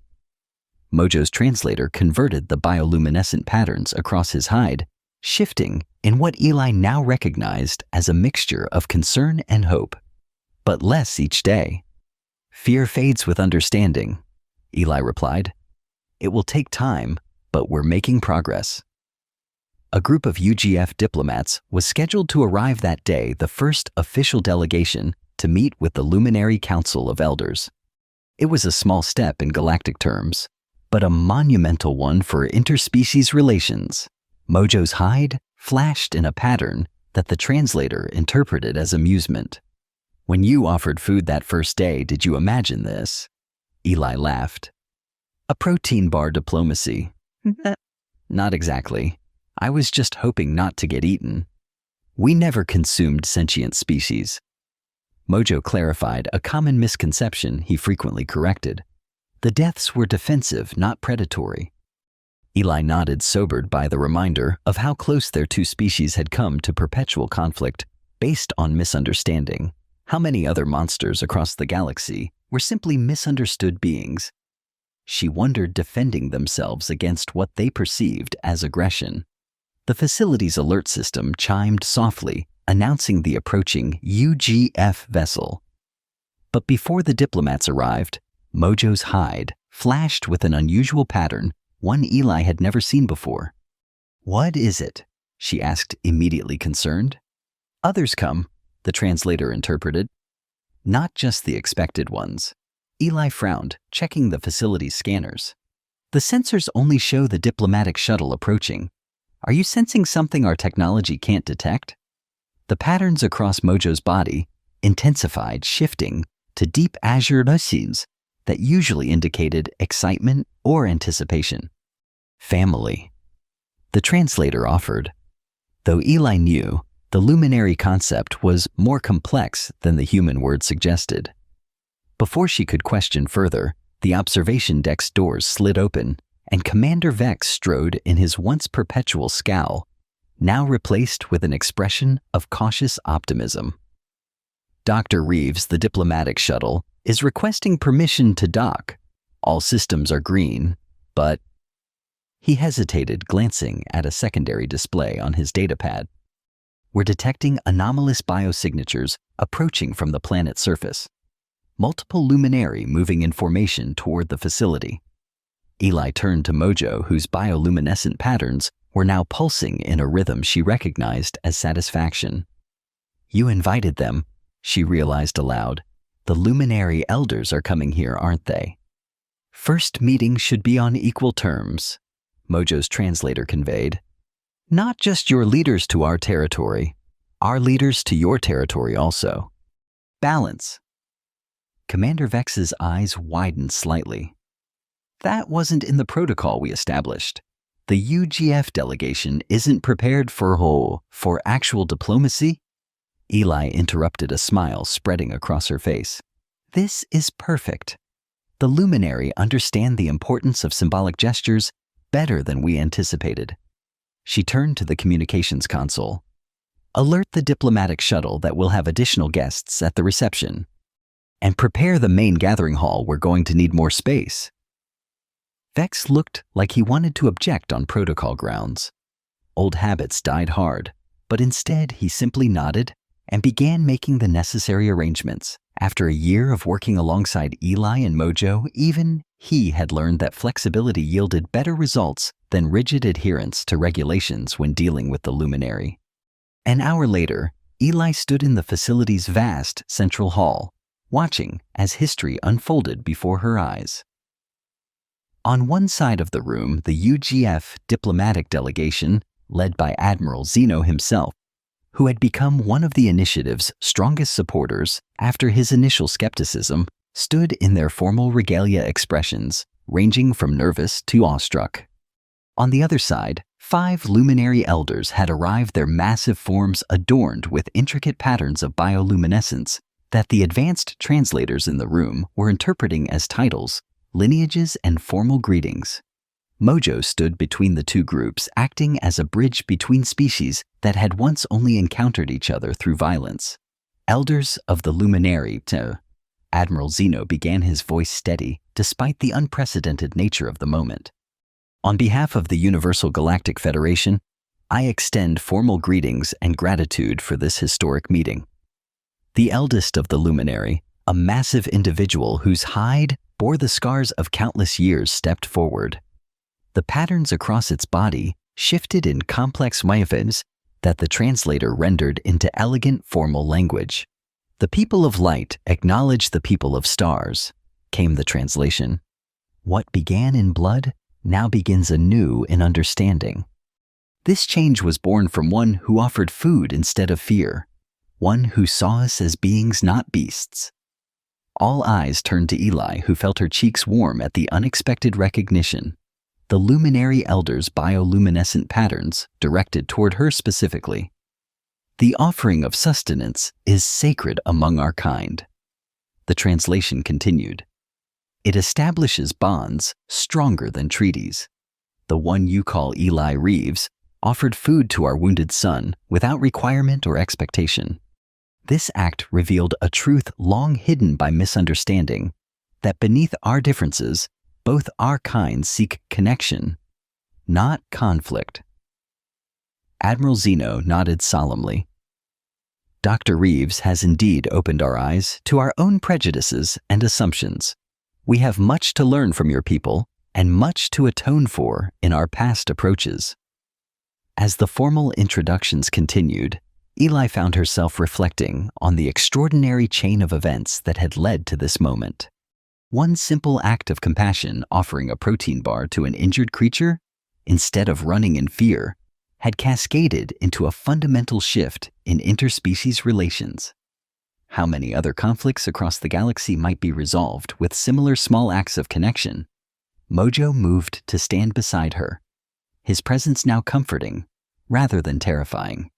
Mojo's translator converted the bioluminescent patterns across his hide, shifting in what Eli now recognized as a mixture of concern and hope. "But less each day." "Fear fades with understanding," Eli replied. "It will take time, but we're making progress." A group of UGF diplomats was scheduled to arrive that day, the first official delegation to meet with the Luminary Council of Elders. It was a small step in galactic terms, but a monumental one for interspecies relations. Mojo's hide flashed in a pattern that the translator interpreted as amusement. "When you offered food that first day, did you imagine this?" Eli laughed. "A protein bar diplomacy." "Not exactly. I was just hoping not to get eaten. We never consumed sentient species." Mojo clarified a common misconception he frequently corrected. The deaths were defensive, not predatory. Eli nodded, sobered by the reminder of how close their two species had come to perpetual conflict based on misunderstanding. How many other monsters across the galaxy were simply misunderstood beings? She wondered, defending themselves against what they perceived as aggression. The facility's alert system chimed softly, announcing the approaching UGF vessel. But before the diplomats arrived, Mojo's hide flashed with an unusual pattern, one Eli had never seen before. "What is it?" she asked, immediately concerned. "Others come," the translator interpreted. "Not just the expected ones." Eli frowned, checking the facility's scanners. "The sensors only show the diplomatic shuttle approaching. Are you sensing something our technology can't detect?" The patterns across Mojo's body intensified, shifting to deep azure luces that usually indicated excitement or anticipation. Family. The translator offered. Though Eli knew, the luminary concept was more complex than the human word suggested. Before she could question further, the observation deck's doors slid open, and Commander Vex strode in his once perpetual scowl, now replaced with an expression of cautious optimism. Dr. Reeves, the diplomatic shuttle, is requesting permission to dock. All systems are green, but... He hesitated, glancing at a secondary display on his datapad. We're detecting anomalous biosignatures approaching from the planet's surface. Multiple luminary moving in formation toward the facility. Eli turned to Mojo, whose bioluminescent patterns were now pulsing in a rhythm she recognized as satisfaction. You invited them, she realized aloud. The luminary elders are coming here, aren't they? First meeting should be on equal terms, Mojo's translator conveyed. Not just your leaders to our territory, our leaders to your territory also. Balance. Commander Vex's eyes widened slightly. That wasn't in the protocol we established. The UGF delegation isn't prepared for actual diplomacy? Eli interrupted, a smile spreading across her face. This is perfect. The luminary understand the importance of symbolic gestures better than we anticipated. She turned to the communications console. Alert the diplomatic shuttle that we'll have additional guests at the reception. And prepare the main gathering hall, we're going to need more space. Vex looked like he wanted to object on protocol grounds. Old habits died hard, but instead he simply nodded and began making the necessary arrangements. After a year of working alongside Eli and Mojo, even he had learned that flexibility yielded better results than rigid adherence to regulations when dealing with the luminary. An hour later, Eli stood in the facility's vast central hall, watching as history unfolded before her eyes. On one side of the room, the UGF diplomatic delegation, led by Admiral Zeno himself, who had become one of the initiative's strongest supporters after his initial skepticism, stood in their formal regalia expressions, ranging from nervous to awestruck. On the other side, 5 luminary elders had arrived, their massive forms adorned with intricate patterns of bioluminescence that the advanced translators in the room were interpreting as titles, lineages, and formal greetings. Mojo stood between the two groups, acting as a bridge between species that had once only encountered each other through violence. Elders of the luminary, Admiral Zeno began, his voice steady despite the unprecedented nature of the moment. On behalf of the Universal Galactic Federation, I extend formal greetings and gratitude for this historic meeting. The eldest of the luminary, a massive individual whose hide bore the scars of countless years, stepped forward. The patterns across its body shifted in complex waves that the translator rendered into elegant formal language. The people of light acknowledge the people of stars, came the translation. What began in blood now begins anew in understanding. This change was born from one who offered food instead of fear, one who saw us as beings, not beasts. All eyes turned to Eli, who felt her cheeks warm at the unexpected recognition. The luminary elder's bioluminescent patterns directed toward her specifically. The offering of sustenance is sacred among our kind. The translation continued. It establishes bonds stronger than treaties. The one you call Eli Reeves offered food to our wounded son without requirement or expectation. This act revealed a truth long hidden by misunderstanding, that beneath our differences, both our kinds seek connection, not conflict. Admiral Zeno nodded solemnly. Dr. Reeves has indeed opened our eyes to our own prejudices and assumptions. We have much to learn from your people and much to atone for in our past approaches. As the formal introductions continued, Eli found herself reflecting on the extraordinary chain of events that had led to this moment. One simple act of compassion, offering a protein bar to an injured creature, instead of running in fear, had cascaded into a fundamental shift in interspecies relations. how many other conflicts across the galaxy might be resolved with similar small acts of connection, Mojo moved to stand beside her, his presence now comforting rather than terrifying.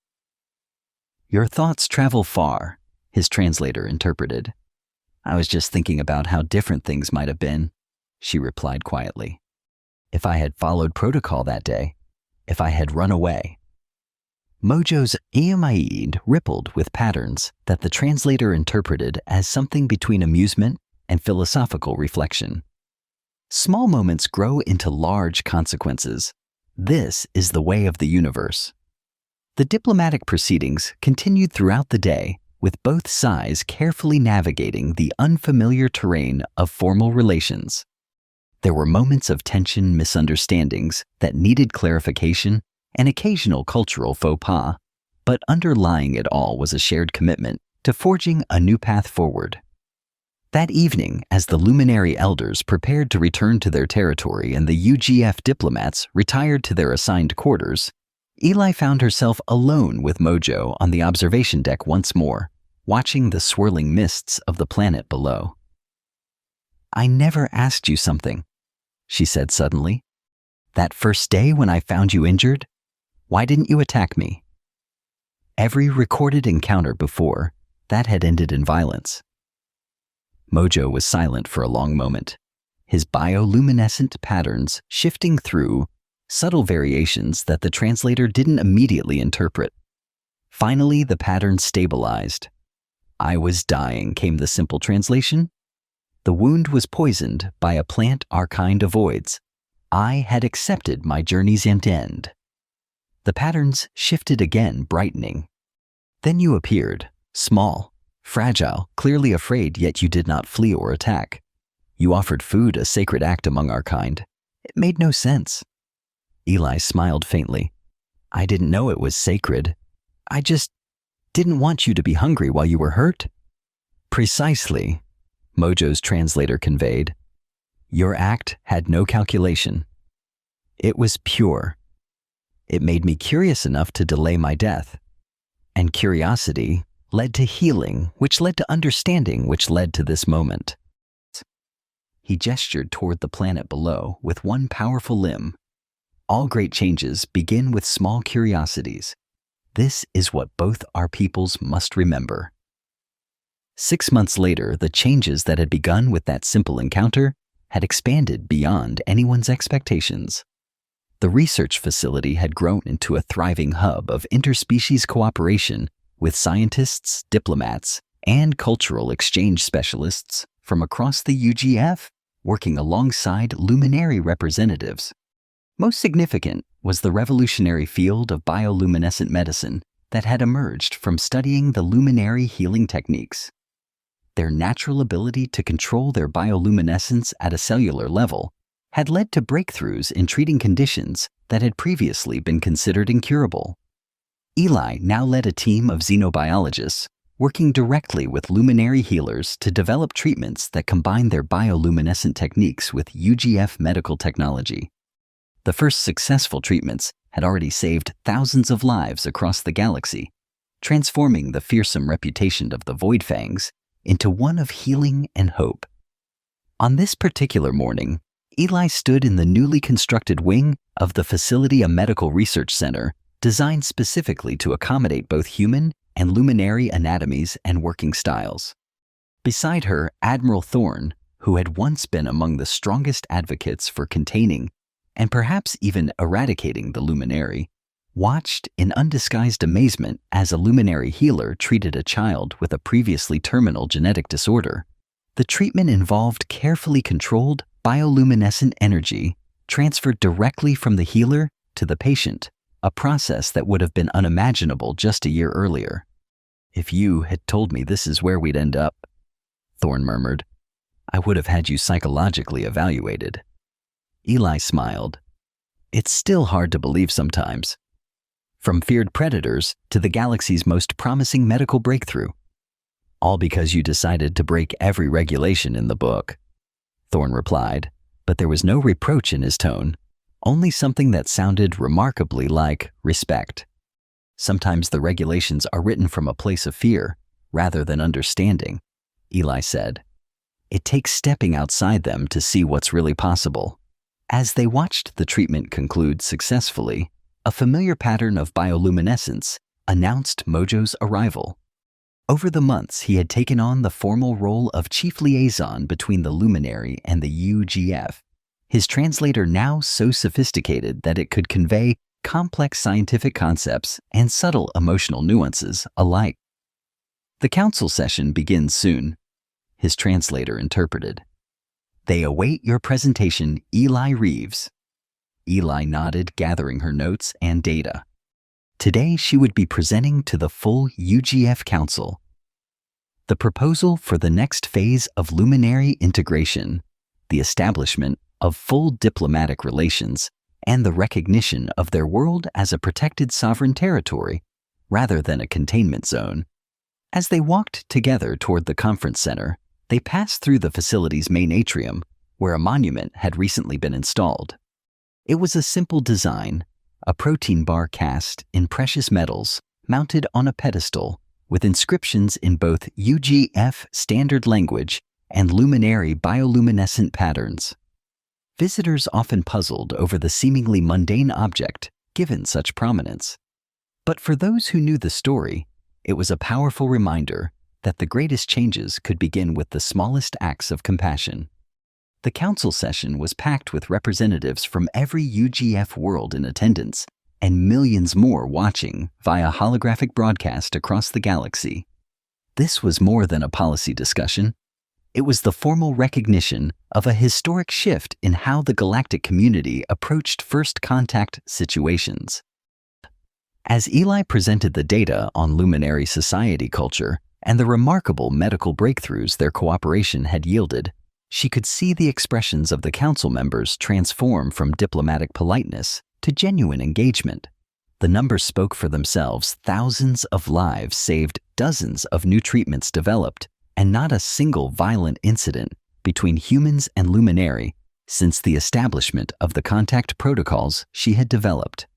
"Your thoughts travel far," his translator interpreted. "I was just thinking about how different things might have been," she replied quietly. "If I had followed protocol that day, if I had run away." Mojo's Eamaid rippled with patterns that the translator interpreted as something between amusement and philosophical reflection. Small moments grow into large consequences. This is the way of the universe. The diplomatic proceedings continued throughout the day, with both sides carefully navigating the unfamiliar terrain of formal relations. There were moments of tension, misunderstandings that needed clarification, and occasional cultural faux pas, but underlying it all was a shared commitment to forging a new path forward. That evening, as the luminary elders prepared to return to their territory and the UGF diplomats retired to their assigned quarters, Eli found herself alone with Mojo on the observation deck once more, watching the swirling mists of the planet below. "I never asked you something," she said suddenly. "That first day when I found you injured, why didn't you attack me?" Every recorded encounter before, that had ended in violence. Mojo was silent for a long moment, his bioluminescent patterns shifting through subtle variations that the translator didn't immediately interpret. Finally, the pattern stabilized. "I was dying," came the simple translation. "The wound was poisoned by a plant our kind avoids. I had accepted my journey's end." The patterns shifted again, brightening. "Then you appeared, small, fragile, clearly afraid, yet you did not flee or attack. You offered food, a sacred act among our kind. It made no sense." Eli smiled faintly. "I didn't know it was sacred. I just didn't want you to be hungry while you were hurt." "Precisely," Mojo's translator conveyed. "Your act had no calculation. It was pure. It made me curious enough to delay my death. And curiosity led to healing, which led to understanding, which led to this moment." He gestured toward the planet below with one powerful limb. "All great changes begin with small curiosities. This is what both our peoples must remember." 6 months later, the changes that had begun with that simple encounter had expanded beyond anyone's expectations. The research facility had grown into a thriving hub of interspecies cooperation with scientists, diplomats, and cultural exchange specialists from across the UGF working alongside luminary representatives. Most significant was the revolutionary field of bioluminescent medicine that had emerged from studying the luminary healing techniques. Their natural ability to control their bioluminescence at a cellular level had led to breakthroughs in treating conditions that had previously been considered incurable. Eli now led a team of xenobiologists working directly with luminary healers to develop treatments that combine their bioluminescent techniques with UGF medical technology. The first successful treatments had already saved thousands of lives across the galaxy, transforming the fearsome reputation of the Void Fangs into one of healing and hope. On this particular morning, Eli stood in the newly constructed wing of the facility, a medical research center designed specifically to accommodate both human and luminary anatomies and working styles. Beside her, Admiral Thorne, who had once been among the strongest advocates for containing and perhaps even eradicating the luminary, watched in undisguised amazement as a luminary healer treated a child with a previously terminal genetic disorder. The treatment involved carefully controlled bioluminescent energy transferred directly from the healer to the patient, a process that would have been unimaginable just a year earlier. "If you had told me this is where we'd end up," Thorne murmured, "I would have had you psychologically evaluated." Eli smiled. "It's still hard to believe sometimes. From feared predators to the galaxy's most promising medical breakthrough. All because you decided to break every regulation in the book," Thorne replied, but there was no reproach in his tone, only something that sounded remarkably like respect. "Sometimes the regulations are written from a place of fear, rather than understanding, Eli said. It takes stepping outside them to see what's really possible. As they watched the treatment conclude successfully, a familiar pattern of bioluminescence announced Mojo's arrival. Over the months, he had taken on the formal role of chief liaison between the luminary and the UGF, his translator now so sophisticated that it could convey complex scientific concepts and subtle emotional nuances alike. The council session begins soon, his translator interpreted. They await your presentation, Eli Reeves. Eli nodded, gathering her notes and data. Today she would be presenting to the full UGF Council the proposal for the next phase of luminary integration, the establishment of full diplomatic relations, and the recognition of their world as a protected sovereign territory rather than a containment zone. As they walked together toward the conference center, they passed through the facility's main atrium, where a monument had recently been installed. It was a simple design, a protein bar cast in precious metals mounted on a pedestal with inscriptions in both UGF standard language and luminary bioluminescent patterns. Visitors often puzzled over the seemingly mundane object given such prominence. But for those who knew the story, it was a powerful reminder that the greatest changes could begin with the smallest acts of compassion. The council session was packed with representatives from every UGF world in attendance, and millions more watching via holographic broadcast across the galaxy. This was more than a policy discussion. It was the formal recognition of a historic shift in how the galactic community approached first contact situations. As Eli presented the data on luminary society culture and the remarkable medical breakthroughs their cooperation had yielded, she could see the expressions of the council members transform from diplomatic politeness to genuine engagement. The numbers spoke for themselves. Thousands of lives saved, dozens of new treatments developed, and not a single violent incident between humans and luminary since the establishment of the contact protocols she had developed.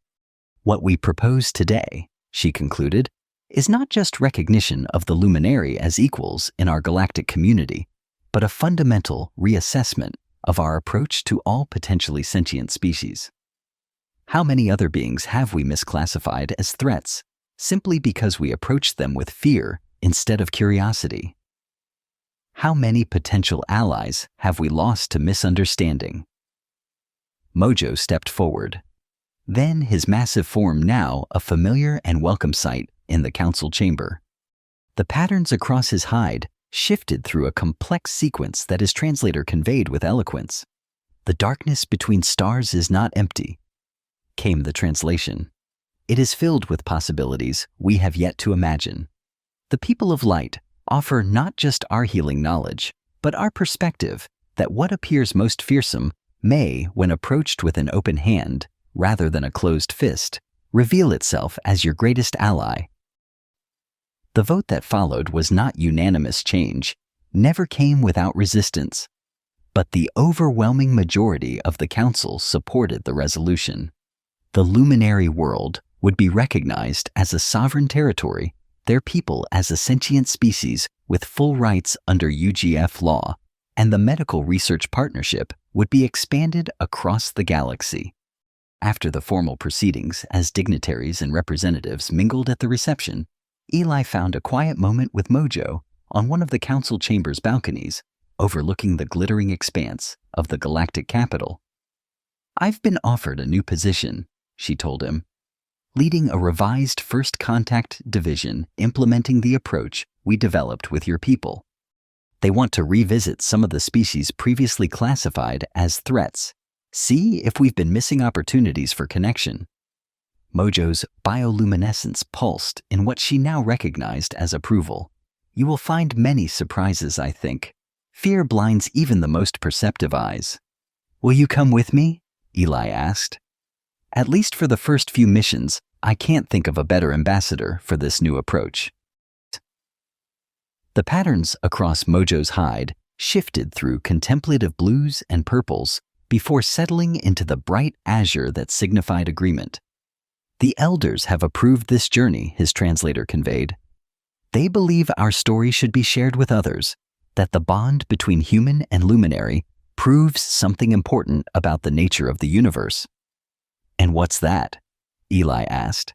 What we propose today, she concluded, is not just recognition of the luminary as equals in our galactic community, but a fundamental reassessment of our approach to all potentially sentient species. How many other beings have we misclassified as threats simply because we approached them with fear instead of curiosity? How many potential allies have we lost to misunderstanding? Mojo stepped forward. Then his massive form now a familiar and welcome sight in the council chamber. The patterns across his hide shifted through a complex sequence that his translator conveyed with eloquence. The darkness between stars is not empty, came the translation. It is filled with possibilities we have yet to imagine. The people of light offer not just our healing knowledge, but our perspective that what appears most fearsome may, when approached with an open hand rather than a closed fist, reveal itself as your greatest ally. The vote that followed was not unanimous change, never came without resistance, but the overwhelming majority of the council supported the resolution. The luminary world would be recognized as a sovereign territory, their people as a sentient species with full rights under UGF law, and the medical research partnership would be expanded across the galaxy. After the formal proceedings, as dignitaries and representatives mingled at the reception, Eli found a quiet moment with Mojo on one of the council chamber's balconies, overlooking the glittering expanse of the galactic capital. "I've been offered a new position," she told him, "leading a revised First Contact division implementing the approach we developed with your people. They want to revisit some of the species previously classified as threats, see if we've been missing opportunities for connection." Mojo's bioluminescence pulsed in what she now recognized as approval. "You will find many surprises, I think. Fear blinds even the most perceptive eyes." "Will you come with me?" Eli asked. "At least for the first few missions, I can't think of a better ambassador for this new approach." The patterns across Mojo's hide shifted through contemplative blues and purples before settling into the bright azure that signified agreement. "The elders have approved this journey," his translator conveyed. They believe our story should be shared with others, that the bond between human and luminary proves something important about the nature of the universe. And what's that? Eli asked.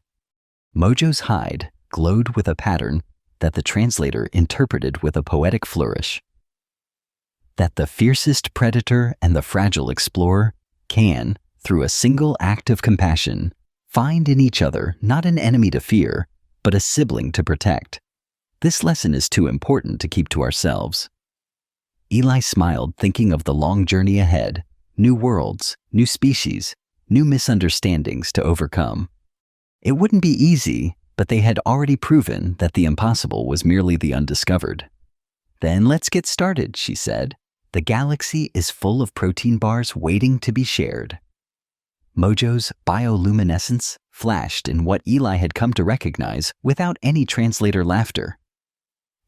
Mojo's hide glowed with a pattern that the translator interpreted with a poetic flourish. That the fiercest predator and the fragile explorer can, through a single act of compassion, find in each other not an enemy to fear, but a sibling to protect. This lesson is too important to keep to ourselves. Eli smiled, thinking of the long journey ahead, new worlds, new species, new misunderstandings to overcome. It wouldn't be easy, but they had already proven that the impossible was merely the undiscovered. Then let's get started, she said. The galaxy is full of protein bars waiting to be shared. Mojo's bioluminescence flashed in what Eli had come to recognize without any translator laughter.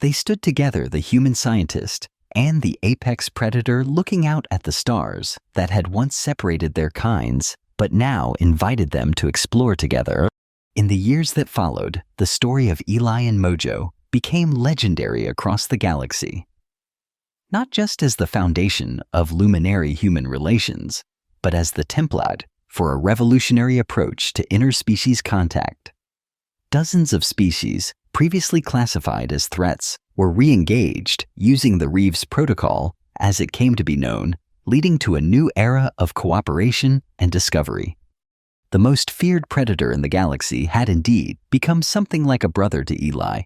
They stood together, the human scientist and the apex predator, looking out at the stars that had once separated their kinds, but now invited them to explore together. In the years that followed, the story of Eli and Mojo became legendary across the galaxy. Not just as the foundation of luminary human relations, but as the template for a revolutionary approach to interspecies contact. Dozens of species, previously classified as threats, were re-engaged using the Reeves Protocol, as it came to be known, leading to a new era of cooperation and discovery. The most feared predator in the galaxy had indeed become something like a brother to Eli,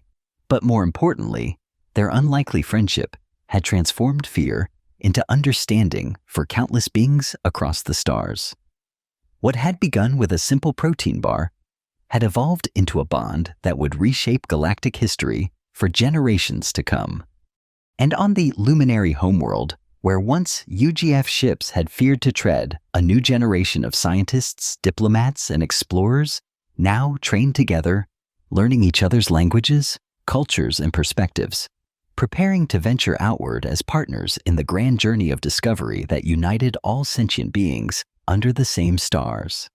but more importantly, their unlikely friendship had transformed fear into understanding for countless beings across the stars. What had begun with a simple protein bar had evolved into a bond that would reshape galactic history for generations to come. And on the luminary homeworld, where once UGF ships had feared to tread, a new generation of scientists, diplomats, and explorers now trained together, learning each other's languages, cultures, and perspectives, preparing to venture outward as partners in the grand journey of discovery that united all sentient beings under the same stars.